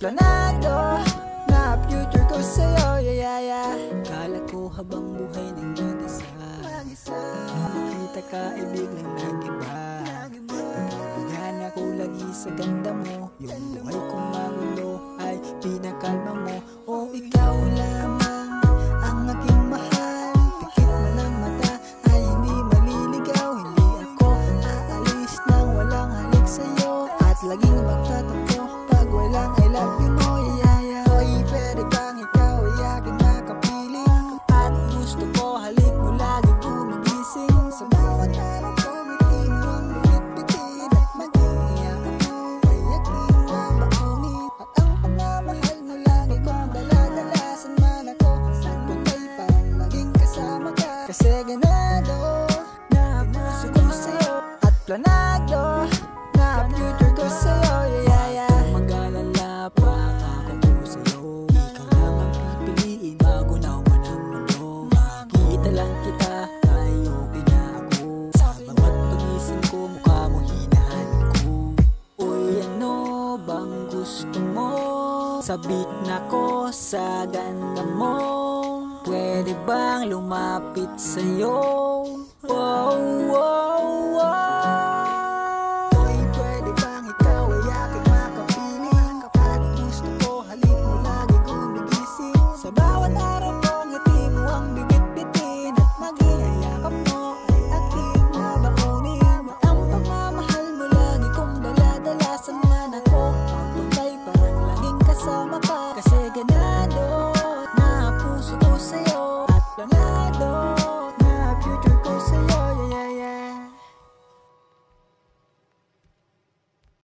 planado na future ko sa'yo, yeah, yeah. Kala ko habang buhay nang mag-isa, nung makita ka ay biglang nag-iba. Nagbibigyan ako lagi sa ganda mo, yung buhay kong magulo ay pinakalma mo. O ikaw lamang ang aking mahal, pikit man ang mata ay hindi maliligaw. Hindi ako aalis nang walang halik sa'yo, at laging magtatampo pag walang I love you mo, yeah, yeah. Oy, pwede bang ikaw ay aking makapiling, at gusto ko halik mo lagi gumigising. Sa bawat araw ko ngiti mo ang bibit-bitin, at maging iyakap mo ay aking babakunin. At ang pagmamahal mo lagi kong dala-dalasan man ako, sa buhay parang laging kasama ka. Kasi ganado na puso ko sa'yo, at planado na future ko sa'yo, yeah, yeah. Mag-alala pa ako sa'yo, ikaw lang ang pipiliin bago na umanang mundo. Makikita lang kita ay okay na ako, sa bawat tumisin ko mukha mo hinahanap ko. Uy, ano bang gusto mo? Sabik na ko sa ganda mo, pwede bang lumapit sa'yo?